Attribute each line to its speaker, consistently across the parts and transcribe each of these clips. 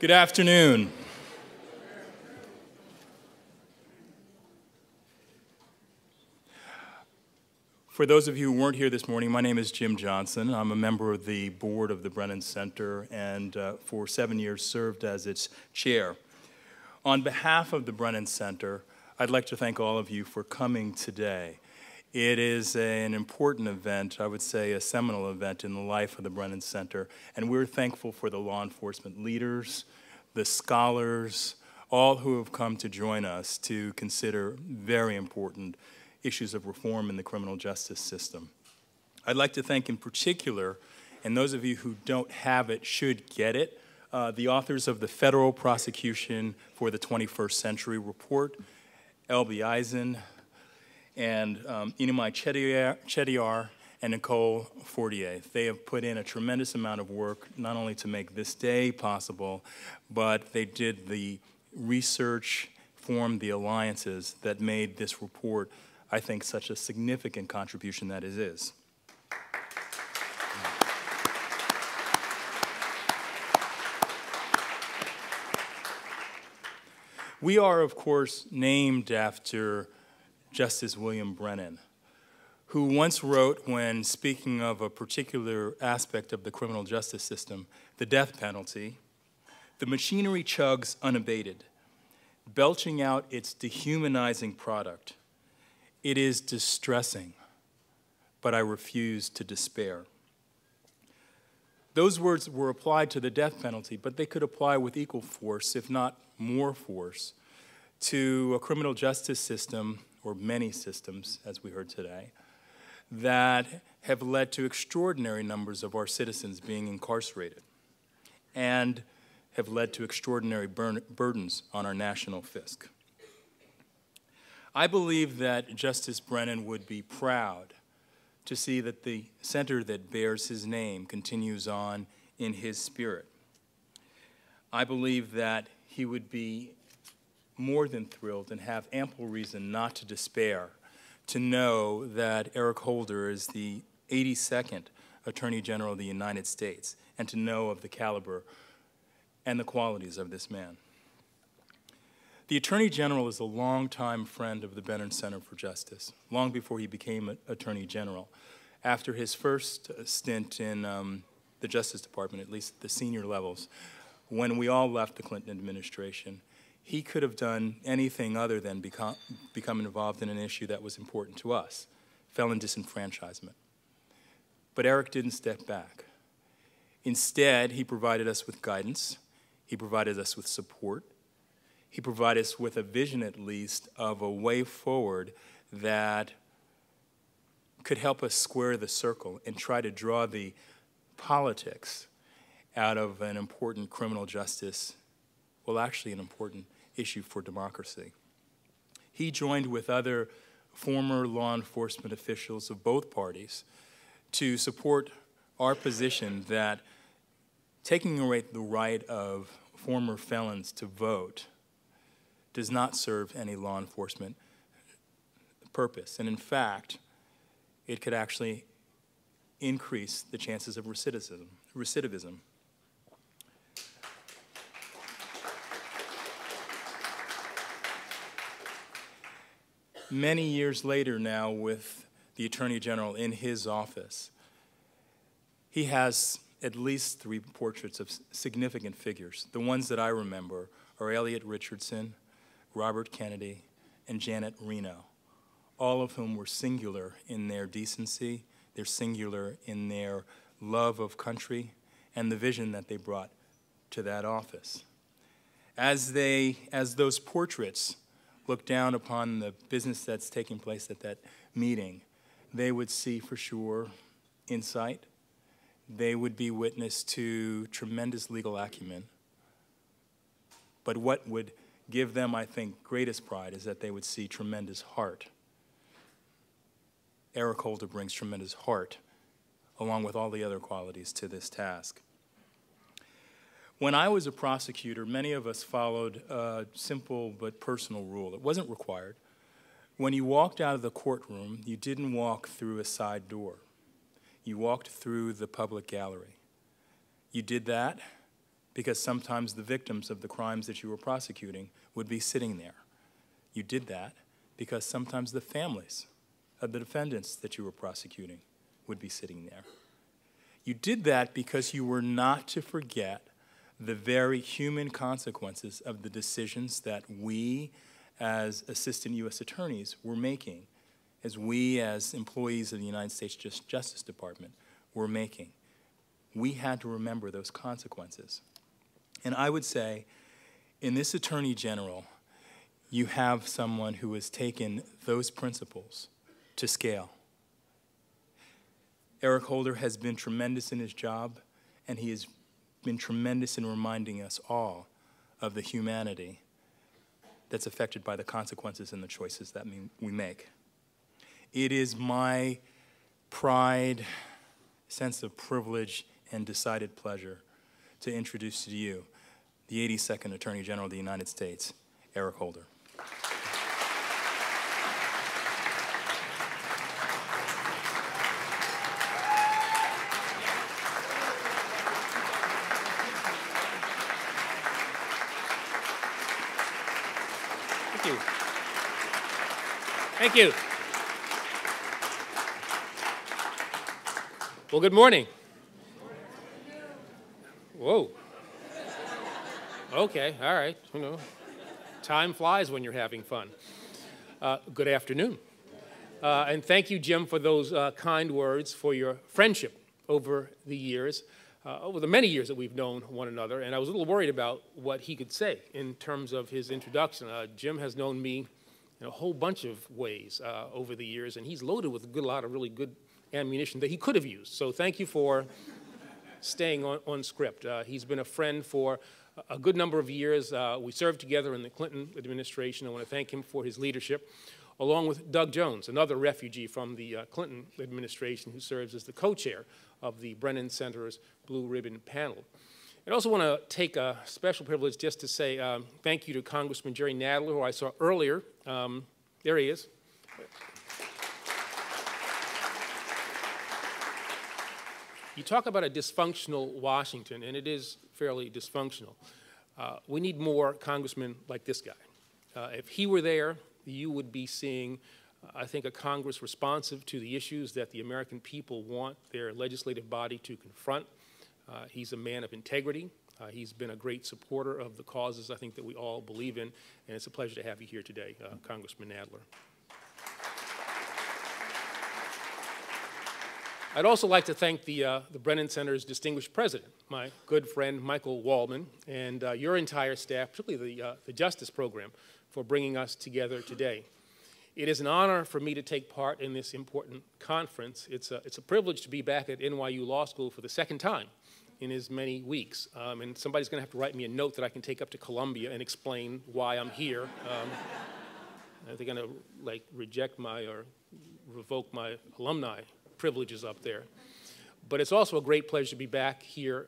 Speaker 1: Good afternoon. For those of you who weren't here this morning, my name is Jim Johnson. I'm a member of the board of the Brennan Center and for 7 years served as its chair. On behalf of the Brennan Center, I'd like to thank all of you for coming today. It is an important event, I would say a seminal event in the life of the Brennan Center, and we're thankful for the law enforcement leaders, the scholars, all who have come to join us to consider very important issues of reform in the criminal justice system. I'd like to thank in particular, and those of you who don't have it should get it, the authors of the Federal Prosecution for the 21st Century Report, L.B. Eisen, and Inamai Chediar and Nicole Fortier. They have put in a tremendous amount of work, not only to make this day possible, but they did the research, formed the alliances that made this report, I think, such a significant contribution that it is. We are, of course, named after Justice William Brennan, who once wrote, when speaking of a particular aspect of the criminal justice system, the death penalty, "The machinery chugs unabated, belching out its dehumanizing product. It is distressing, but I refuse to despair." Those words were applied to the death penalty, but they could apply with equal force, if not more force, to a criminal justice system, or many systems, as we heard today, that have led to extraordinary numbers of our citizens being incarcerated and have led to extraordinary burdens on our national fisc. I believe that Justice Brennan would be proud to see that the center that bears his name continues on in his spirit. I believe that he would be more than thrilled and have ample reason not to despair to know that Eric Holder is the 82nd Attorney General of the United States, and to know of the caliber and the qualities of this man. The Attorney General is a longtime friend of the Brennan Center for Justice, long before he became Attorney General. After his first stint in the Justice Department, at least at the senior levels, when we all left the Clinton administration, he could have done anything other than become involved in an issue that was important to us, felon disenfranchisement. But Eric didn't step back. Instead, he provided us with guidance. He provided us with support. He provided us with a vision, at least, of a way forward that could help us square the circle and try to draw the politics out of an important criminal justice, well, actually an important issue for democracy. He joined with other former law enforcement officials of both parties to support our position that taking away the right of former felons to vote does not serve any law enforcement purpose. And in fact, it could actually increase the chances of recidivism. Many years later now, with the Attorney General in his office, he has at least 3 portraits of significant figures. The ones that I remember are Elliot Richardson, Robert Kennedy, and Janet Reno, all of whom were singular in their decency, they're singular in their love of country, and the vision that they brought to that office. As those portraits look down upon the business that's taking place at that meeting, they would see for sure insight. They would be witness to tremendous legal acumen. But what would give them, I think, greatest pride is that they would see tremendous heart. Eric Holder brings tremendous heart, along with all the other qualities, to this task. When I was a prosecutor, many of us followed a simple but personal rule. It wasn't required. When you walked out of the courtroom, you didn't walk through a side door. You walked through the public gallery. You did that because sometimes the victims of the crimes that you were prosecuting would be sitting there. You did that because sometimes the families of the defendants that you were prosecuting would be sitting there. You did that because you were not to forget the very human consequences of the decisions that we as assistant U.S. attorneys were making, as we as employees of the United States Justice Department were making. We had to remember those consequences. And I would say, in this Attorney General, you have someone who has taken those principles to scale. Eric Holder has been tremendous in his job, and he has been tremendous in reminding us all of the humanity that's affected by the consequences and the choices that we make. It is my pride, sense of privilege, and decided pleasure to introduce to you the 82nd Attorney General of the United States, Eric Holder.
Speaker 2: Thank you. Thank you. Well, good morning. Whoa. Okay, all right. You know, time flies when you're having fun. Good afternoon. And thank you, Jim, for those kind words, for your friendship over the years, over the many years that we've known one another. And I was a little worried about what he could say in terms of his introduction. Jim has known me in a whole bunch of ways over the years, and he's loaded with a lot of really good ammunition that he could have used. So thank you for staying on script. He's been a friend for a good number of years. We served together in the Clinton administration. I want to thank him for his leadership, along with Doug Jones, another refugee from the Clinton administration who serves as the co-chair of the Brennan Center's Blue Ribbon panel. I also want to take a special privilege just to say thank you to Congressman Jerry Nadler, who I saw earlier. There he is. You talk about a dysfunctional Washington, and it is fairly dysfunctional. We need more congressmen like this guy. If he were there, you would be seeing, I think, a Congress responsive to the issues that the American people want their legislative body to confront. He's a man of integrity. He's been a great supporter of the causes, I think, that we all believe in, and it's a pleasure to have you here today, Congressman Nadler. I'd also like to thank the Brennan Center's distinguished president, my good friend Michael Waldman, and your entire staff, particularly the Justice Program, for bringing us together today. It is an honor for me to take part in this important conference. It's a privilege to be back at NYU Law School for the second time in as many weeks. And somebody's going to have to write me a note that I can take up to Columbia and explain why I'm here. They're going to reject my or revoke my alumni privileges up there. But it's also a great pleasure to be back here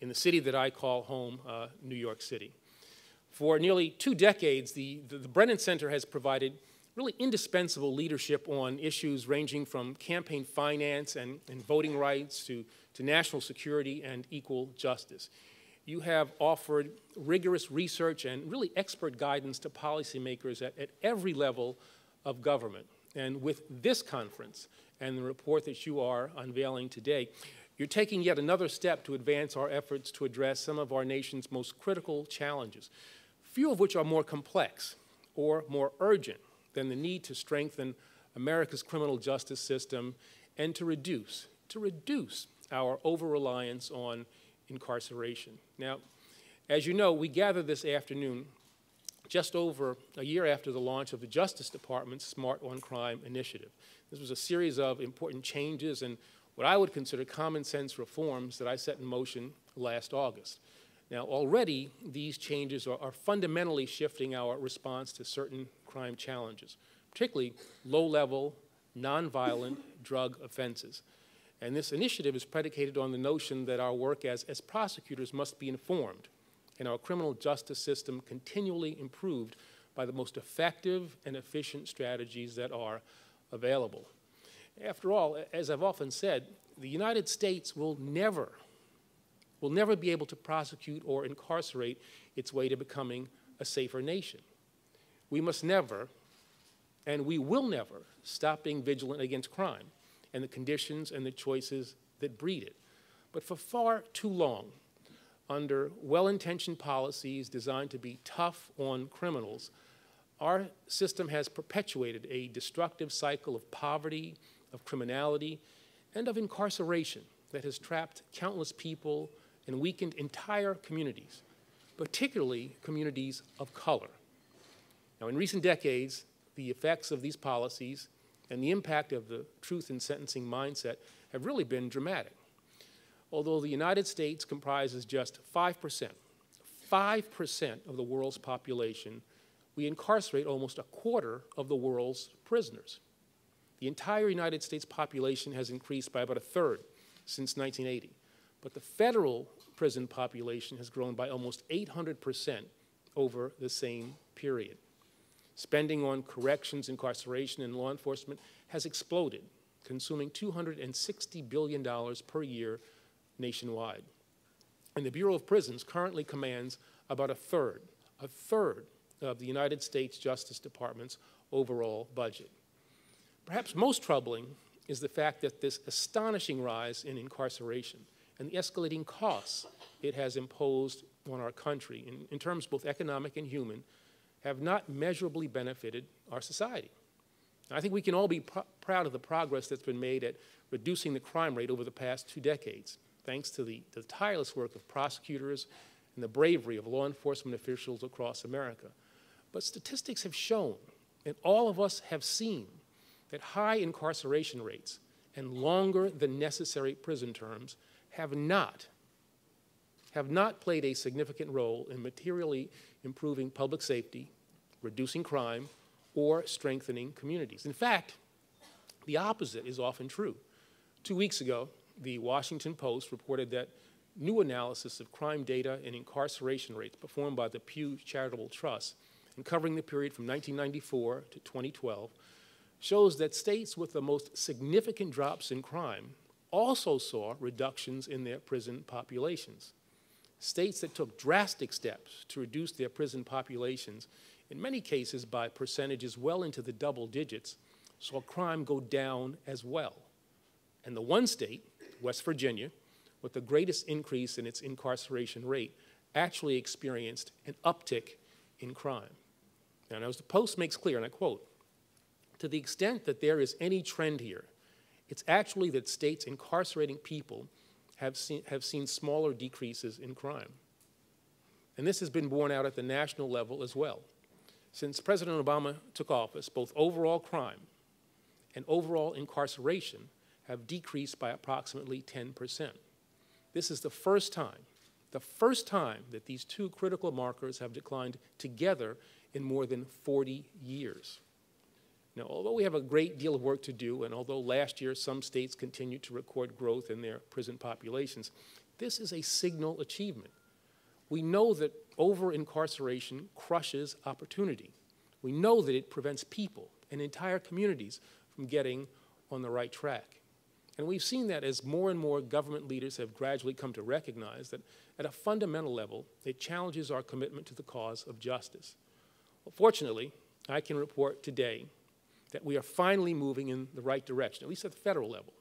Speaker 2: in the city that I call home, New York City. For nearly 2 decades, the Brennan Center has provided really indispensable leadership on issues ranging from campaign finance and voting rights to national security and equal justice. You have offered rigorous research and really expert guidance to policymakers at every level of government. And with this conference and the report that you are unveiling today, you're taking yet another step to advance our efforts to address some of our nation's most critical challenges, few of which are more complex or more urgent than the need to strengthen America's criminal justice system and to reduce our over-reliance on incarceration. Now, as you know, we gather this afternoon just over a year after the launch of the Justice Department's Smart on Crime initiative. This was a series of important changes and what I would consider common sense reforms that I set in motion last August. Now, already these changes are fundamentally shifting our response to certain crime challenges, particularly low-level, nonviolent drug offenses. And this initiative is predicated on the notion that our work as prosecutors must be informed and our criminal justice system continually improved by the most effective and efficient strategies that are available. After all, as I've often said, the United States will never will never be able to prosecute or incarcerate its way to becoming a safer nation. We must never, and we will never, stop being vigilant against crime and the conditions and the choices that breed it. But for far too long, under well-intentioned policies designed to be tough on criminals, our system has perpetuated a destructive cycle of poverty, of criminality, and of incarceration that has trapped countless people and weakened entire communities, particularly communities of color. Now, in recent decades, the effects of these policies and the impact of the truth in sentencing mindset have really been dramatic. Although the United States comprises just 5% of the world's population, we incarcerate almost a quarter of the world's prisoners. The entire United States population has increased by about a third since 1980, but the federal prison population has grown by almost 800% over the same period. Spending on corrections, incarceration, and law enforcement has exploded, consuming $260 billion per year nationwide. And the Bureau of Prisons currently commands about a third of the United States Justice Department's overall budget. Perhaps most troubling is the fact that this astonishing rise in incarceration and the escalating costs it has imposed on our country in terms both economic and human have not measurably benefited our society. I think we can all be proud of the progress that's been made at reducing the crime rate over the past 2 decades, thanks to the tireless work of prosecutors and the bravery of law enforcement officials across America. But statistics have shown, and all of us have seen, that high incarceration rates and longer than necessary prison terms have not played a significant role in materially improving public safety, reducing crime, or strengthening communities. In fact, the opposite is often true. 2 weeks ago, the Washington Post reported that new analysis of crime data and incarceration rates performed by the Pew Charitable Trust and covering the period from 1994 to 2012 shows that states with the most significant drops in crime also saw reductions in their prison populations. States that took drastic steps to reduce their prison populations, in many cases by percentages well into the double digits, saw crime go down as well. And the one state, West Virginia, with the greatest increase in its incarceration rate, actually experienced an uptick in crime. Now, as the Post makes clear, and I quote, "To the extent that there is any trend here, it's actually that states incarcerating people have seen smaller decreases in crime." And this has been borne out at the national level as well. Since President Obama took office, both overall crime and overall incarceration have decreased by approximately 10%. This is the first time that these two critical markers have declined together in more than 40 years. Now, although we have a great deal of work to do, and although last year some states continued to record growth in their prison populations, this is a signal achievement. We know that over-incarceration crushes opportunity. We know that it prevents people and entire communities from getting on the right track. And we've seen that as more and more government leaders have gradually come to recognize that at a fundamental level, it challenges our commitment to the cause of justice. Well, fortunately, I can report today that we are finally moving in the right direction, at least at the federal level.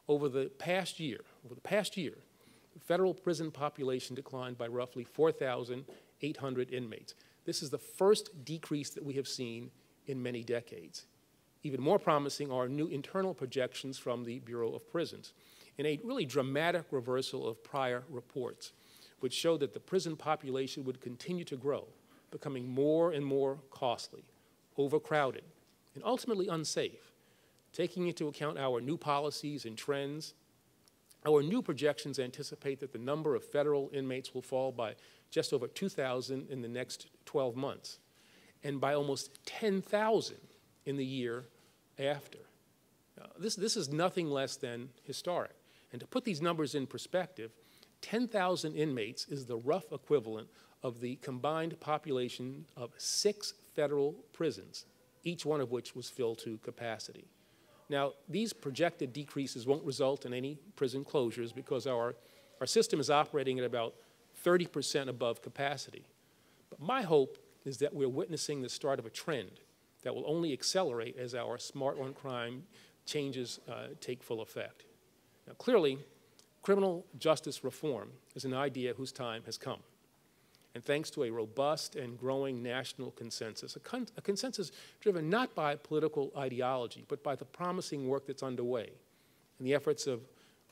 Speaker 2: Over the past year, the federal prison population declined by roughly 4,800 inmates. This is the first decrease that we have seen in many decades. Even more promising are new internal projections from the Bureau of Prisons, in a really dramatic reversal of prior reports, which showed that the prison population would continue to grow, becoming more and more costly, overcrowded, and ultimately unsafe. Taking into account our new policies and trends, our new projections anticipate that the number of federal inmates will fall by just over 2,000 in the next 12 months, and by almost 10,000 in the year after. Now, this is nothing less than historic. And to put these numbers in perspective, 10,000 inmates is the rough equivalent of the combined population of 6 federal prisons, each one of which was filled to capacity. Now, these projected decreases won't result in any prison closures because our Our system is operating at about 30% above capacity. But my hope is that we're witnessing the start of a trend that will only accelerate as our smart on crime changes take full effect. Now, clearly, criminal justice reform is an idea whose time has come. And thanks to a robust and growing national consensus, a consensus driven not by political ideology, but by the promising work that's underway and the efforts of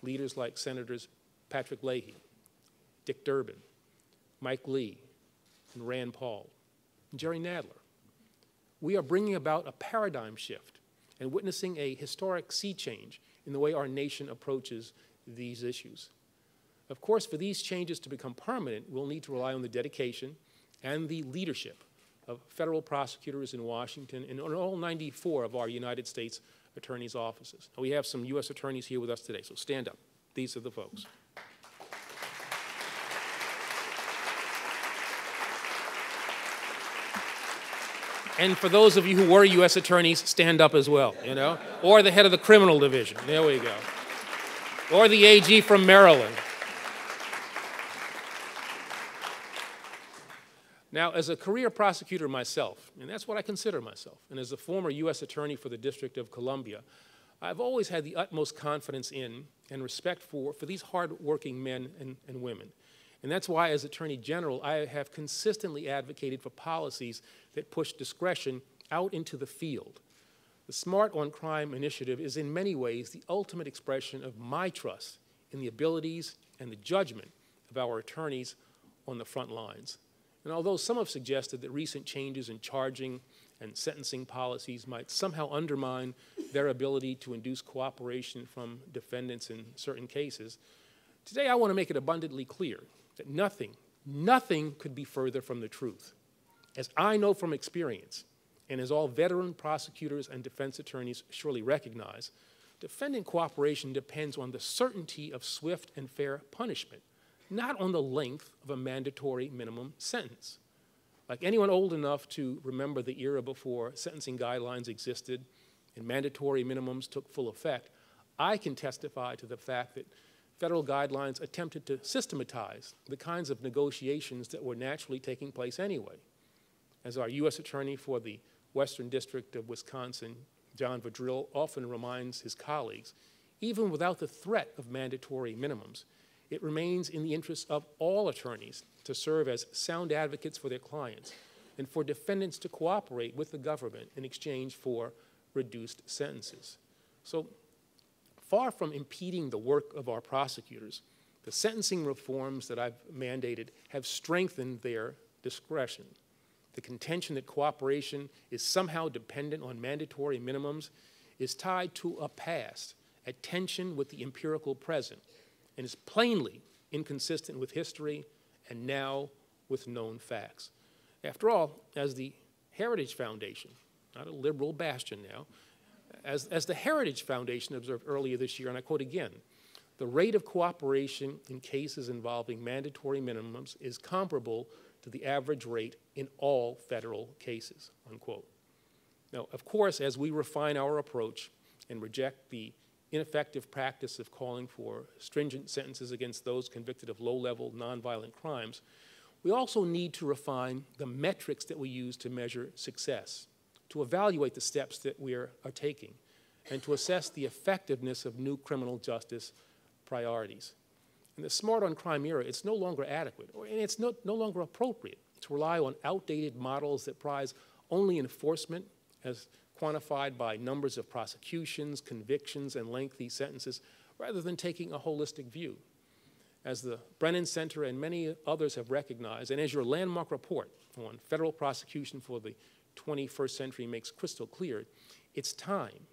Speaker 2: leaders like Senators Patrick Leahy, Dick Durbin, Mike Lee, and Rand Paul, and Jerry Nadler. We are bringing about a paradigm shift and witnessing a historic sea change in the way our nation approaches these issues. Of course, for these changes to become permanent, we'll need to rely on the dedication and the leadership of federal prosecutors in Washington and on all 94 of our United States attorneys' offices. Now, we have some U.S. attorneys here with us today, so stand up. These are the folks. And for those of you who were U.S. attorneys, stand up as well, you know? Or the head of the criminal division. There we go. Or the AG from Maryland. Now, as a career prosecutor myself, and that's what I consider myself, and as a former U.S. attorney for the District of Columbia, I've always had the utmost confidence in and respect for these hard-working men and women. And that's why, as Attorney General, I have consistently advocated for policies that push discretion out into the field. The Smart on Crime initiative is in many ways the ultimate expression of my trust in the abilities and the judgment of our attorneys on the front lines. And although some have suggested that recent changes in charging and sentencing policies might somehow undermine their ability to induce cooperation from defendants in certain cases, today I want to make it abundantly clear that nothing could be further from the truth. As I know from experience, and as all veteran prosecutors and defense attorneys surely recognize, defendant cooperation depends on the certainty of swift and fair punishment, not on the length of a mandatory minimum sentence. Like anyone old enough to remember the era before sentencing guidelines existed and mandatory minimums took full effect, I can testify to the fact that federal guidelines attempted to systematize the kinds of negotiations that were naturally taking place anyway. As our U.S. attorney for the Western District of Wisconsin, John Vadrill, often reminds his colleagues, even without the threat of mandatory minimums, it remains in the interest of all attorneys to serve as sound advocates for their clients and for defendants to cooperate with the government in exchange for reduced sentences. So, far from impeding the work of our prosecutors, the sentencing reforms that I've mandated have strengthened their discretion. The contention that cooperation is somehow dependent on mandatory minimums is tied to a past at tension with the empirical present and is plainly inconsistent with history and now with known facts. After all, as the Heritage Foundation, not a liberal bastion now, as the Heritage Foundation observed earlier this year, and I quote again, the rate of cooperation in cases involving mandatory minimums is comparable to the average rate in all federal cases, unquote. Now, of course, as we refine our approach and reject the ineffective practice of calling for stringent sentences against those convicted of low-level nonviolent crimes, we also need to refine the metrics that we use to measure success, to evaluate the steps that we are taking, and to assess the effectiveness of new criminal justice priorities. In the Smart on Crime era, it's no longer adequate, and it's no longer appropriate to rely on outdated models that prize only enforcement as quantified by numbers of prosecutions, convictions, and lengthy sentences, rather than taking a holistic view. As the Brennan Center and many others have recognized, and as your landmark report on federal prosecution for the 21st century makes crystal clear, it's time.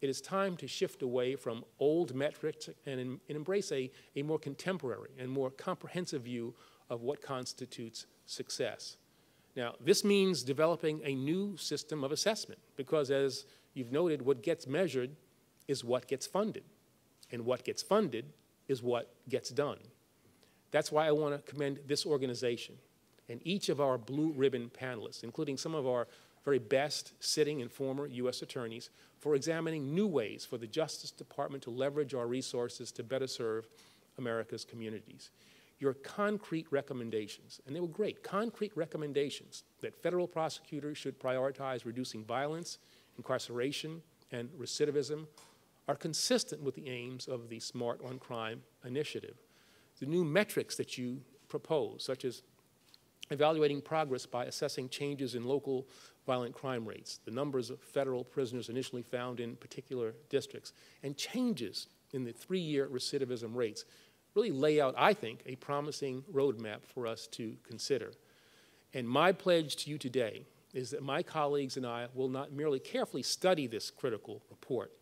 Speaker 2: It is time to shift away from old metrics and embrace a more contemporary and more comprehensive view of what constitutes success. Now, this means developing a new system of assessment because, as you've noted, what gets measured is what gets funded, and what gets funded is what gets done. That's why I want to commend this organization and each of our blue ribbon panelists, including some of our very best sitting and former U.S. attorneys, for examining new ways for the Justice Department to leverage our resources to better serve America's communities. Your concrete recommendations, and they were great, concrete recommendations that federal prosecutors should prioritize reducing violence, incarceration, and recidivism are consistent with the aims of the Smart on Crime initiative. The new metrics that you propose, such as evaluating progress by assessing changes in local violent crime rates, the numbers of federal prisoners initially found in particular districts, and changes in the 3-year recidivism rates, really lay out, I think, a promising roadmap for us to consider. And my pledge to you today is that my colleagues and I will not merely carefully study this critical report.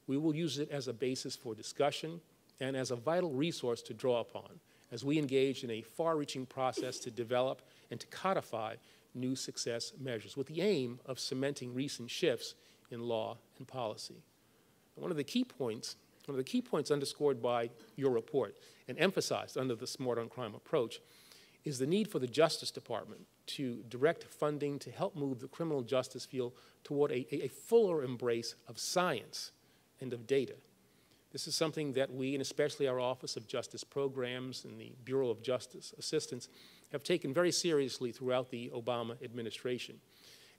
Speaker 2: We will use it as a basis for discussion and as a vital resource to draw upon as we engage in a far-reaching process to develop and to codify new success measures with the aim of cementing recent shifts in law and policy. And one of the key points underscored by your report and emphasized under the Smart on Crime approach is the need for the Justice Department to direct funding to help move the criminal justice field toward a fuller embrace of science and of data. This is something that we, and especially our Office of Justice Programs and the Bureau of Justice Assistance, have taken very seriously throughout the Obama administration.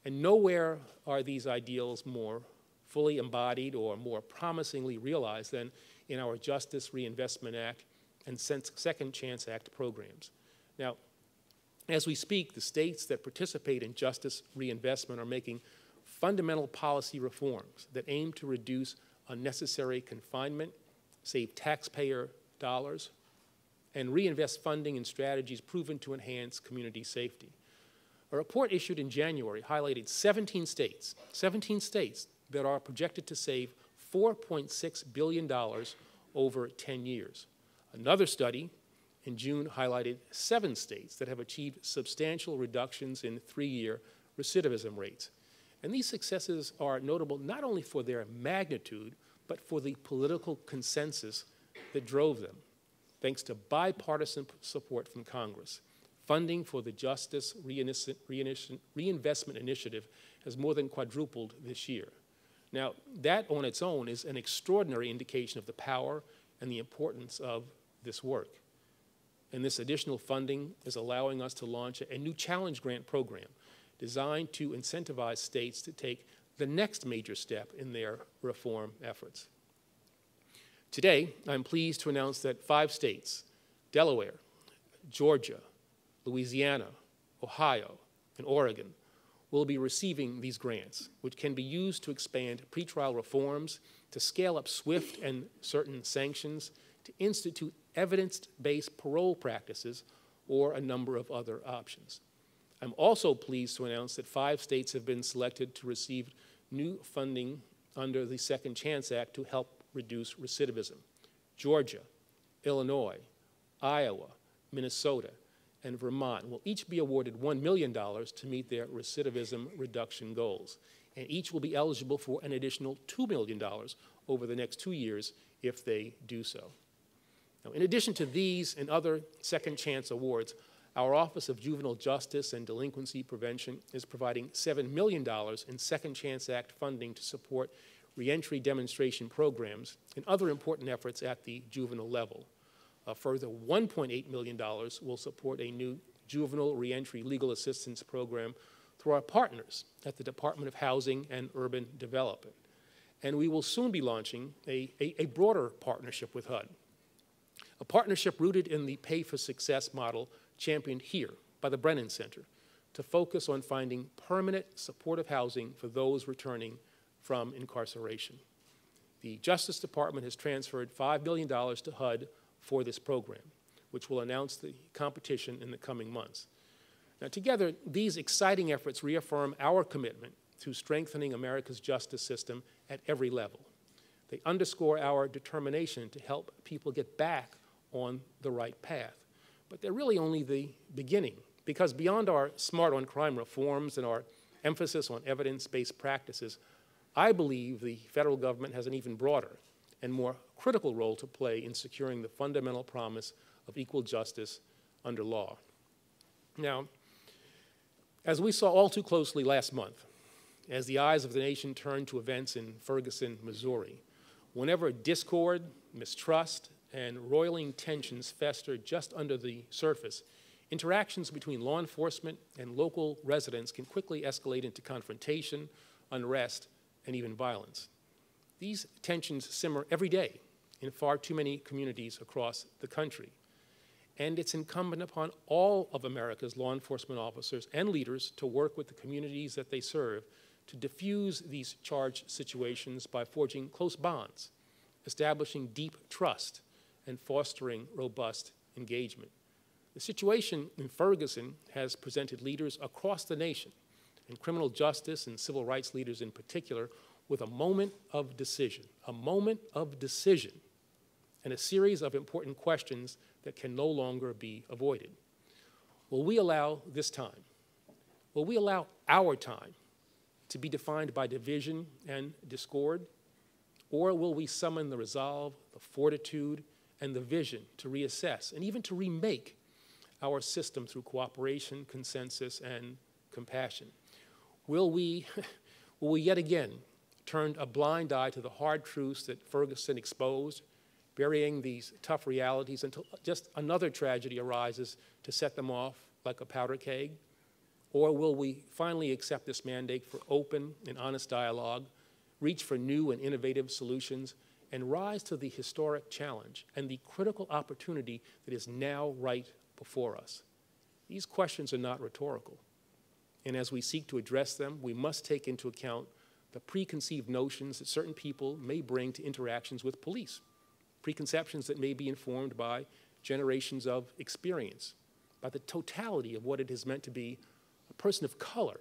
Speaker 2: And nowhere are these ideals more fully embodied or more promisingly realized than in our Justice Reinvestment Act and Second Chance Act programs. Now, as we speak, the states that participate in justice reinvestment are making fundamental policy reforms that aim to reduce unnecessary confinement, save taxpayer dollars, and reinvest funding in strategies proven to enhance community safety. A report issued in January highlighted 17 states that are projected to save $4.6 billion over 10 years. Another study in June highlighted 7 states that have achieved substantial reductions in 3-year recidivism rates. And these successes are notable not only for their magnitude, but for the political consensus that drove them. Thanks to bipartisan support from Congress, funding for the Justice Reinvestment Initiative has more than quadrupled this year. Now, that on its own is an extraordinary indication of the power and the importance of this work. And this additional funding is allowing us to launch a new challenge grant program designed to incentivize states to take the next major step in their reform efforts. Today, I'm pleased to announce that 5 states, Delaware, Georgia, Louisiana, Ohio, and Oregon, will be receiving these grants, which can be used to expand pretrial reforms, to scale up swift and certain sanctions, to institute evidence-based parole practices, or a number of other options. I'm also pleased to announce that 5 states have been selected to receive new funding under the Second Chance Act to help reduce recidivism. Georgia, Illinois, Iowa, Minnesota, and Vermont will each be awarded $1 million to meet their recidivism reduction goals. And each will be eligible for an additional $2 million over the next 2 years if they do so. Now, in addition to these and other second chance awards, our Office of Juvenile Justice and Delinquency Prevention is providing $7 million in Second Chance Act funding to support reentry demonstration programs and other important efforts at the juvenile level. A further $1.8 million will support a new juvenile reentry legal assistance program through our partners at the Department of Housing and Urban Development. And we will soon be launching a broader partnership with HUD, a partnership rooted in the Pay for Success model championed here by the Brennan Center to focus on finding permanent supportive housing for those returning from incarceration. The Justice Department has transferred $5 billion to HUD for this program, which will announce the competition in the coming months. Now, together, these exciting efforts reaffirm our commitment to strengthening America's justice system at every level. They underscore our determination to help people get back on the right path. But they're really only the beginning, because beyond our Smart on Crime reforms and our emphasis on evidence-based practices, I believe the federal government has an even broader and more critical role to play in securing the fundamental promise of equal justice under law. Now, as we saw all too closely last month, as the eyes of the nation turned to events in Ferguson, Missouri, whenever discord, mistrust, and roiling tensions fester just under the surface, interactions between law enforcement and local residents can quickly escalate into confrontation, unrest, and even violence. These tensions simmer every day in far too many communities across the country. And it's incumbent upon all of America's law enforcement officers and leaders to work with the communities that they serve to diffuse these charged situations by forging close bonds, establishing deep trust, and fostering robust engagement. The situation in Ferguson has presented leaders across the nation, and criminal justice and civil rights leaders in particular, with a moment of decision, and a series of important questions that can no longer be avoided. Will we allow this time? Will we allow our time to be defined by division and discord? Or will we summon the resolve, the fortitude, and the vision to reassess and even to remake our system through cooperation, consensus, and compassion? Will we yet again turn a blind eye to the hard truths that Ferguson exposed, burying these tough realities until just another tragedy arises to set them off like a powder keg? Or will we finally accept this mandate for open and honest dialogue, reach for new and innovative solutions, and rise to the historic challenge and the critical opportunity that is now right before us? These questions are not rhetorical. And as we seek to address them, we must take into account the preconceived notions that certain people may bring to interactions with police, preconceptions that may be informed by generations of experience, by the totality of what it has meant to be a person of color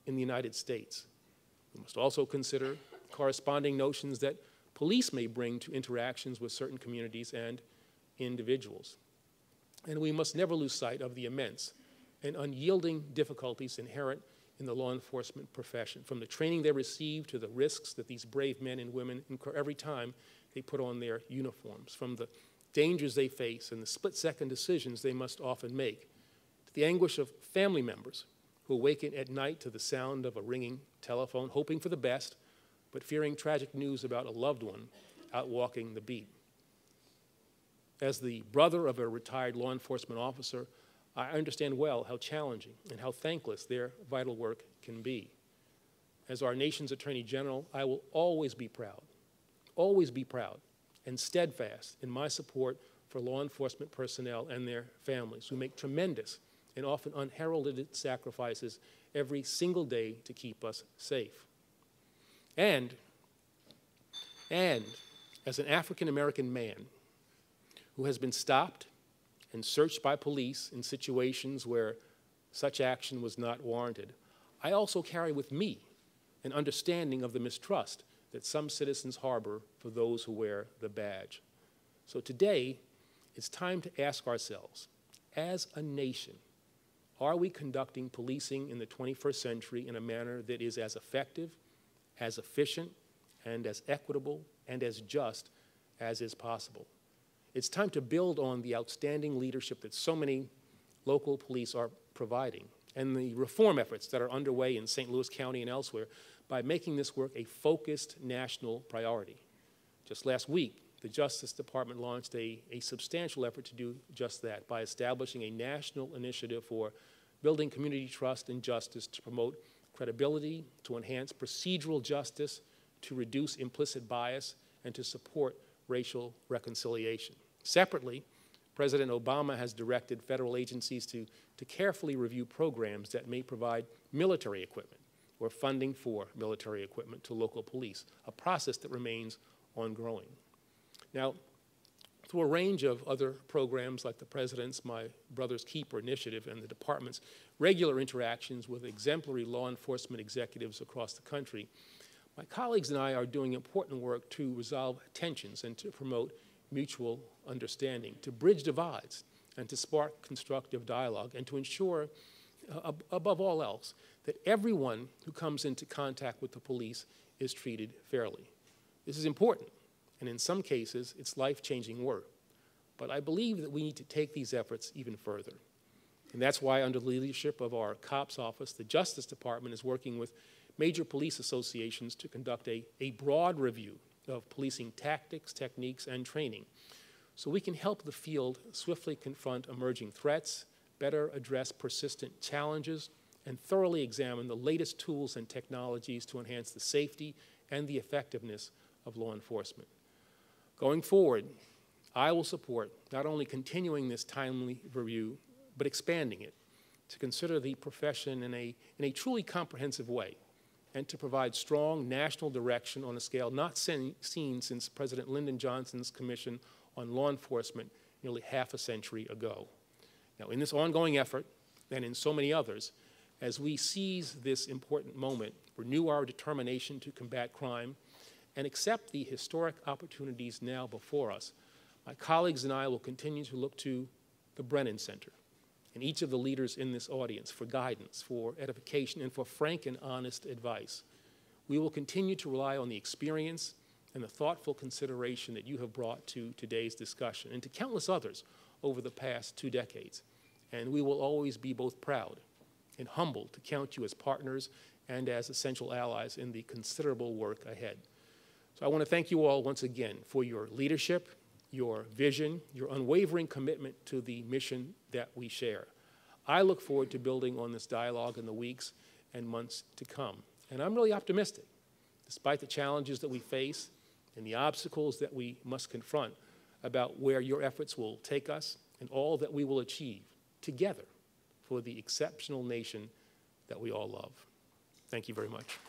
Speaker 2: in the United States. We must also consider corresponding notions that police may bring to interactions with certain communities and individuals. And we must never lose sight of the immense and unyielding difficulties inherent in the law enforcement profession, from the training they receive to the risks that these brave men and women incur every time they put on their uniforms, from the dangers they face and the split-second decisions they must often make, to the anguish of family members who awaken at night to the sound of a ringing telephone, hoping for the best, but fearing tragic news about a loved one out walking the beat. As the brother of a retired law enforcement officer, I understand well how challenging and how thankless their vital work can be. As our nation's Attorney General, I will always be proud and steadfast in my support for law enforcement personnel and their families who make tremendous and often unheralded sacrifices every single day to keep us safe. And as an African-American man who has been stopped and searched by police in situations where such action was not warranted, I also carry with me an understanding of the mistrust that some citizens harbor for those who wear the badge. So today, it's time to ask ourselves, as a nation, are we conducting policing in the 21st century in a manner that is as effective, as efficient, and as equitable, and as just as is possible? It's time to build on the outstanding leadership that so many local police are providing and the reform efforts that are underway in St. Louis County and elsewhere by making this work a focused national priority. Just last week, the Justice Department launched a substantial effort to do just that by establishing a national initiative for building community trust and justice to promote credibility, to enhance procedural justice, to reduce implicit bias, and to support racial reconciliation. Separately, President Obama has directed federal agencies to carefully review programs that may provide military equipment or funding for military equipment to local police, a process that remains ongoing. Now, through a range of other programs like the President's My Brother's Keeper initiative and the Department's regular interactions with exemplary law enforcement executives across the country, my colleagues and I are doing important work to resolve tensions and to promote mutual understanding, to bridge divides, and to spark constructive dialogue, and to ensure, above all else, that everyone who comes into contact with the police is treated fairly. This is important, and in some cases, it's life-changing work. But I believe that we need to take these efforts even further. And that's why, under the leadership of our COPS office, the Justice Department is working with major police associations to conduct a broad review of policing tactics, techniques, and training so we can help the field swiftly confront emerging threats, better address persistent challenges, and thoroughly examine the latest tools and technologies to enhance the safety and the effectiveness of law enforcement. Going forward, I will support not only continuing this timely review, but expanding it to consider the profession in a truly comprehensive way and to provide strong national direction on a scale not seen since President Lyndon Johnson's Commission on Law Enforcement nearly half a century ago. Now, in this ongoing effort, and in so many others, as we seize this important moment, renew our determination to combat crime, and accept the historic opportunities now before us, my colleagues and I will continue to look to the Brennan Center and each of the leaders in this audience for guidance, for edification, and for frank and honest advice. We will continue to rely on the experience and the thoughtful consideration that you have brought to today's discussion and to countless others over the past 2 decades. And we will always be both proud and humbled to count you as partners and as essential allies in the considerable work ahead. So I want to thank you all once again for your leadership, your vision, your unwavering commitment to the mission that we share. I look forward to building on this dialogue in the weeks and months to come. And I'm really optimistic, despite the challenges that we face and the obstacles that we must confront, about where your efforts will take us and all that we will achieve together for the exceptional nation that we all love. Thank you very much.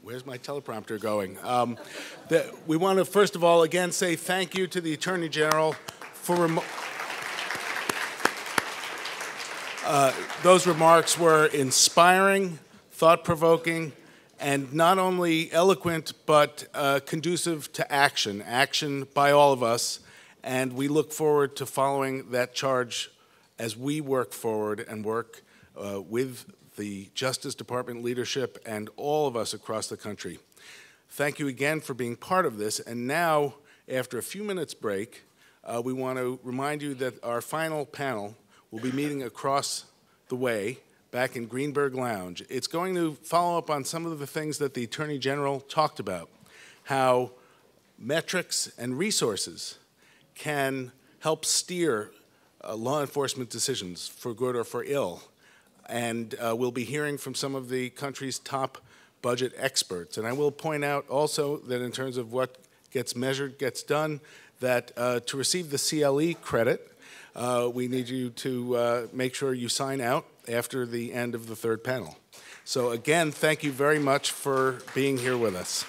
Speaker 3: Where's my teleprompter going? We want to, first of all, again say thank you to the Attorney General for those remarks were inspiring, thought-provoking, and not only eloquent, but conducive to action by all of us. And we look forward to following that charge as we work forward and work with the Justice Department leadership and all of us across the country. Thank you again for being part of this. And now, after a few minutes break, we want to remind you that our final panel will be meeting across the way back in Greenberg Lounge. It's going to follow up on some of the things that the Attorney General talked about, how metrics and resources can help steer law enforcement decisions for good or for ill. And we'll be hearing from some of the country's top budget experts. And I will point out also that in terms of what gets measured, gets done, that to receive the CLE credit, we need you to make sure you sign out after the end of the third panel. So again, thank you very much for being here with us.